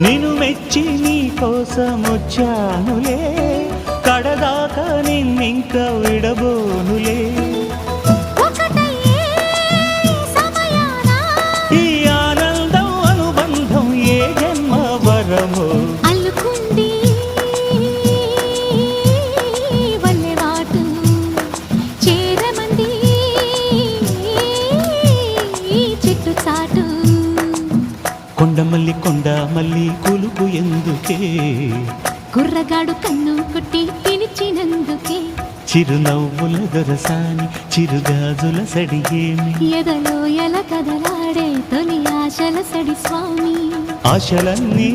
నిన్ను మెచ్చి నీ కోసం వచ్చానులే, కడదాకా నిన్నింక విడబోనులే. ఈ ఆనందం అనుబంధం ఏ జన్మ వరమో అల్లుకుంది వల్లెవాటు చేరమంది చెట్టు చాటు. కొండ మల్లి కులుపు ఎందుకే, కుర్రగాడు కన్ను కొట్టి పిలిచినందుకే. చిరునవ్వుల దొరసాని చిరుగాజుల సడిగేమి, ఎదలో ఎల కదలాడే తొలి ఆశల సడి స్వామి. ఆశలన్నీ